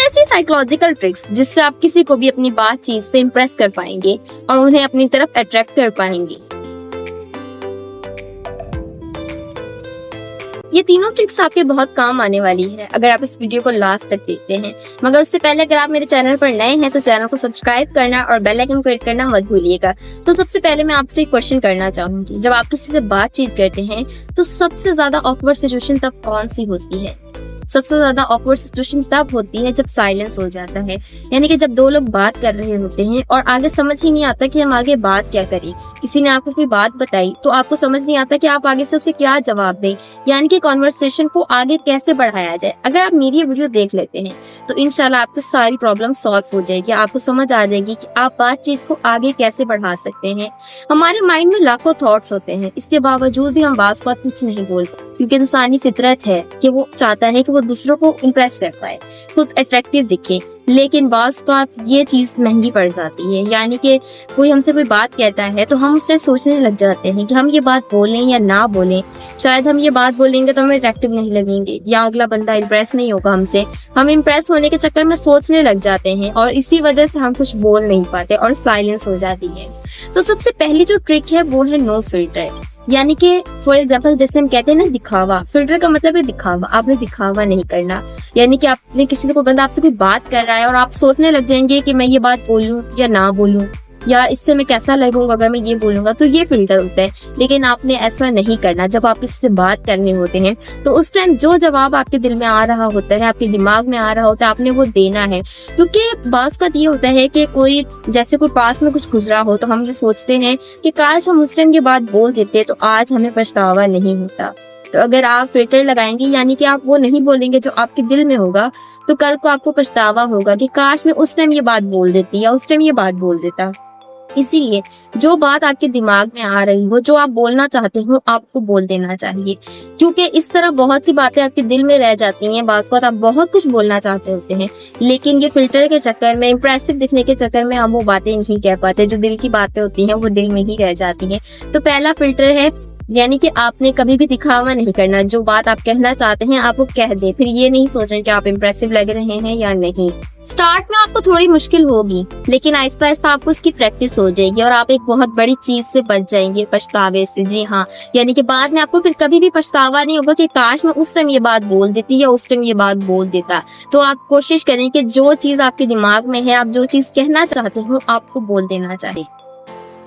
ऐसी psychological tricks जिससे आप किसी को भी अपनी बातचीत से इम्प्रेस कर पाएंगे और उन्हें अपनी तरफ अट्रैक्ट कर पाएंगे। ये तीनों ट्रिक्स आपके बहुत काम आने वाली है अगर आप इस वीडियो को लास्ट तक देखते हैं। मगर उससे पहले अगर आप मेरे चैनल पर नए हैं तो चैनल को सब्सक्राइब करना और बेल आइकन को हिट करना मत भूलिएगा। तो सबसे पहले मैं आपसे एक क्वेश्चन करना चाहूंगी, जब आप किसी से बातचीत करते हैं तो सबसे ज्यादा ऑकवर्ड सिचुएशन तब कौन सी होती है? सबसे ज्यादा ऑकवर्ड सिचुएशन तब होती है जब साइलेंस हो जाता है, यानी कि जब दो लोग बात कर रहे होते हैं और आगे समझ ही नहीं आता कि हम आगे बात क्या करें। किसी ने आपको कोई बात बताई तो आपको समझ नहीं आता कि आप आगे से उसे क्या जवाब दें, यानी कि कॉन्वर्सेशन को आगे कैसे बढ़ाया जाए। अगर आप मेरी ये वीडियो देख लेते हैं तो इंशाल्लाह आपकी सारी प्रॉब्लम सॉल्व हो जाएगी, आपको समझ आ जाएगी कि आप बातचीत को आगे कैसे बढ़ा सकते हैं। हमारे माइंड में लाखों थॉट्स होते हैं, इसके बावजूद भी हम बात कुछ नहीं बोलते, क्योंकि इंसानी फितरत है कि वो चाहता है कि वो दूसरों को इम्प्रेस कर पाए, खुद अट्रैक्टिव दिखे। लेकिन बात ये चीज महंगी पड़ जाती है, यानी कि कोई हमसे कोई बात कहता है तो हम उस टाइम सोचने लग जाते हैं कि हम ये बात बोलें या ना बोलें। शायद हम ये बात बोलेंगे तो हमें अट्रैक्टिव नहीं लगेंगे या अगला बंदा इम्प्रेस नहीं होगा हमसे। हम इम्प्रेस होने के चक्कर में सोचने लग जाते हैं और इसी वजह से हम कुछ बोल नहीं पाते और साइलेंस हो जाती है। तो सबसे पहली जो ट्रिक है वो है नो फिल्टर, यानी कि फॉर एग्जाम्पल जैसे हम कहते हैं ना दिखावा। फिल्टर का मतलब है दिखावा, आपने दिखावा नहीं करना। यानी कि आपने किसी को, कोई बंदा आपसे कोई बात कर रहा है और आप सोचने लग जाएंगे कि मैं ये बात बोलूं या ना बोलूं, या इससे मैं कैसा लगूंगा अगर मैं ये बोलूंगा, तो ये फिल्टर होता है। लेकिन आपने ऐसा नहीं करना। जब आप इससे बात करने होते हैं तो उस टाइम जो जवाब आपके दिल में आ रहा होता है, आपके दिमाग में आ रहा होता है, आपने वो देना है। क्योंकि बात का ये होता है कि कोई जैसे कोई पास में कुछ गुजरा हो तो हम ये सोचते हैं कि काश हम उस टाइम ये बात बोल देते तो आज हमें पछतावा नहीं होता। तो अगर आप फिल्टर लगाएंगे, यानी कि आप वो नहीं बोलेंगे जो आपके दिल में होगा, तो कल को आपको पछतावा होगा कि काश मैं उस टाइम ये बात बोल देती या उस टाइम ये बात बोल देता। इसीलिए जो बात आपके दिमाग में आ रही हो, जो आप बोलना चाहते हो, आपको बोल देना चाहिए। क्योंकि इस तरह बहुत सी बातें आपके दिल में रह जाती हैं। बात आप बहुत कुछ बोलना चाहते होते हैं, लेकिन ये फिल्टर के चक्कर में, इम्प्रेसिव दिखने के चक्कर में हम वो बातें नहीं कह पाते। जो दिल की बातें होती हैं वो दिल में ही रह जाती हैं। तो पहला फिल्टर है, यानी कि आपने कभी भी दिखावा नहीं करना। जो बात आप कहना चाहते हैं आप वो कह दे, फिर ये नहीं सोचें कि आप इम्प्रेसिव लग रहे हैं या नहीं। स्टार्ट में आपको थोड़ी मुश्किल होगी, लेकिन आहिस्ता आहिस्ता आपको इसकी प्रैक्टिस हो जाएगी और आप एक बहुत बड़ी चीज से बच जाएंगे, पछतावे से। जी हाँ, यानी कि बाद में आपको फिर कभी भी पछतावा नहीं होगा कि काश मैं उस टाइम ये बात बोल देती या उस टाइम ये बात बोल देता। तो आप कोशिश करें कि जो चीज आपके दिमाग में है, आप जो चीज कहना चाहते हो, आपको बोल देना चाहिए।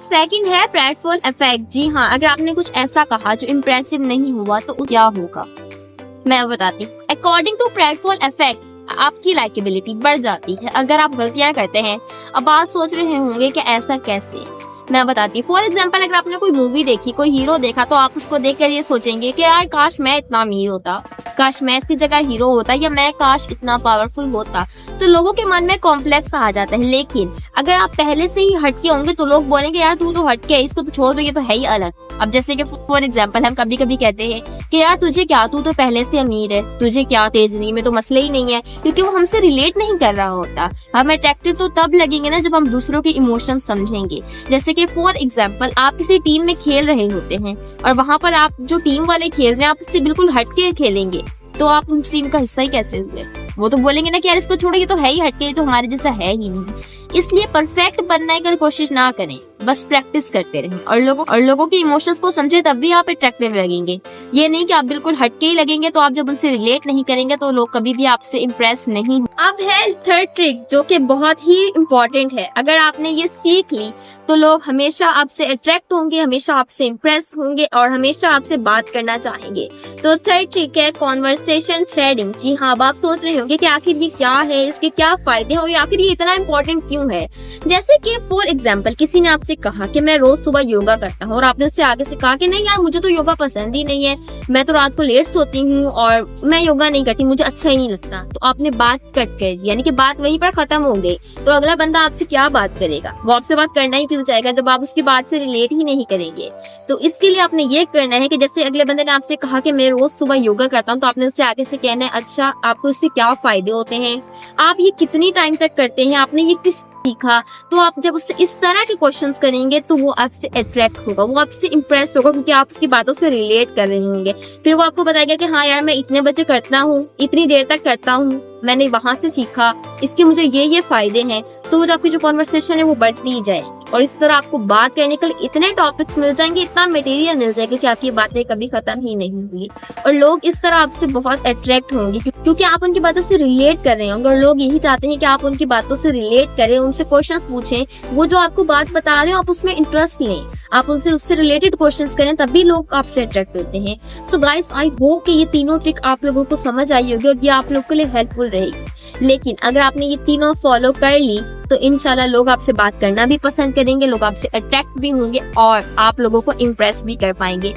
सेकंड है प्रेटफुल इफेक्ट। जी हाँ, अगर आपने कुछ ऐसा कहा जो इम्प्रेसिव नहीं हुआ तो क्या होगा मैं बताती हूँ। अकॉर्डिंग टू प्रेटफुल इफेक्ट आपकी लाइकेबिलिटी बढ़ जाती है अगर आप गलतियां करते हैं। अब आप सोच रहे होंगे कि ऐसा कैसे, मैं बताती हूँ। फॉर एग्जाम्पल अगर आपने कोई मूवी देखी, कोई हीरो देखा, तो आप उसको देखकर ये सोचेंगे कि यार काश मैं इतना अमीर होता, काश मैं इसकी जगह हीरो होता, या मैं काश इतना पावरफुल होता। तो लोगों के मन में कॉम्प्लेक्स आ जाता है। लेकिन अगर आप पहले से ही हटके होंगे तो लोग बोलेंगे यार तू तो हटके है, इसको तो छोड़ दो, ये तो है ही अलग। अब जैसे कि फॉर एग्जाम्पल हम कभी कभी कहते हैं कि यार तुझे क्या, तू तो पहले से अमीर है, तुझे क्या, तेजनी में तो मसले ही नहीं है, क्योंकि वो हमसे रिलेट नहीं कर रहा होता। हम अट्रैक्टिव तो तब लगेंगे ना जब हम दूसरों के इमोशन समझेंगे। जैसे कि फॉर एग्जाम्पल आप किसी टीम में खेल रहे होते हैं और वहाँ पर आप जो टीम वाले खेल रहे हैं आप उससे बिल्कुल हटके खेलेंगे, तो आप उस टीम का हिस्सा ही कैसे हुए? वो तो बोलेंगे ना कि यार इसको छोड़ो, ये तो है ही हटके, ये तो हमारे जैसा है ही नहीं। इसलिए परफेक्ट बनने की कोशिश ना करें, बस प्रैक्टिस करते रहें और लोगों के इमोशंस को समझे, तब भी आप अट्रैक्टिव लगेंगे। ये नहीं कि आप बिल्कुल हटके ही लगेंगे, तो आप जब उनसे रिलेट नहीं करेंगे तो लोग कभी भी आपसे इम्प्रेस नहीं। अब है थर्ड ट्रिक जो कि बहुत ही इम्पोर्टेंट है। अगर आपने ये सीख ली तो लोग हमेशा आपसे अट्रैक्ट होंगे, हमेशा आपसे इम्प्रेस होंगे और हमेशा आपसे बात करना चाहेंगे। तो थर्ड ट्रिक है कॉन्वर्सेशन थ्रेडिंग। जी हाँ, अब आप सोच रहे होंगे कि आखिर ये क्या है, इसके क्या फायदे हैं और आखिर ये इतना इम्पोर्टेंट क्यों है। जैसे कि फॉर एग्जाम्पल किसी ने आपसे कहा कि मैं रोज सुबह योगा करता हूँ और आपने उससे आगे से कहा कि नहीं यार मुझे तो योगा पसंद ही नहीं है, मैं तो रात को लेट सोती हूँ और मैं योगा नहीं करती, मुझे अच्छा ही नहीं लगता। तो आपने बात कट कर दी, यानी कि बात वहीं पर खत्म हो गई। तो अगला बंदा आपसे क्या बात करेगा? वो आपसे बात करना ही क्यों चाहेगा जब आप उसकी बात से रिलेट ही नहीं करेंगे। तो इसके लिए आपने ये करना है कि जैसे अगले बंदे ने आपसे कहा कि मैं रोज सुबह योगा करता हूँ, तो आपने उससे आगे से कहना है अच्छा आपको इससे क्या फायदे होते हैं, आप ये कितनी टाइम तक करते हैं, आपने ये किस सीखा, तो आप जब उससे इस तरह के क्वेश्चंस करेंगे तो वो आपसे अट्रैक्ट होगा, वो आपसे इम्प्रेस होगा, क्योंकि आप उसकी बातों से रिलेट कर रहे होंगे। फिर वो आपको बताएगा कि हाँ यार, मैं इतने बजे करता हूँ, इतनी देर तक करता हूँ, मैंने वहां से सीखा, इसके मुझे ये फायदे हैं। तो वो आपकी जो कॉन्वर्सेशन है वो बढ़ती ही जाएगी, और इस तरह आपको बात करने के लिए इतने टॉपिक्स मिल जाएंगे, इतना मटेरियल मिल जाएगा कि आपकी बातें कभी खत्म ही नहीं होंगी। और लोग इस तरह आपसे बहुत अट्रैक्ट होंगे, क्योंकि आप उनकी बातों से रिलेट कर रहे होंगे, और लोग यही चाहते हैं कि आप उनकी बातों से रिलेट करें, उनसे क्वेश्चंस पूछें, वो जो आपको बात बता रहे हो आप उसमें इंटरेस्ट लें, आप उनसे उससे रिलेटेड क्वेश्चंस करें, तभी लोग आपसे अट्रैक्ट होते हैं। सो गाइस, आई होप कि ये तीनों ट्रिक आप लोगों को समझ आई होगी और ये आप लोग के लिए हेल्पफुल रहेगी। लेकिन अगर आपने ये तीनों फॉलो कर ली तो इंशाल्लाह लोग आपसे बात करना भी पसंद करेंगे, लोग आपसे अट्रैक्ट भी होंगे और आप लोगों को इम्प्रेस भी कर पाएंगे।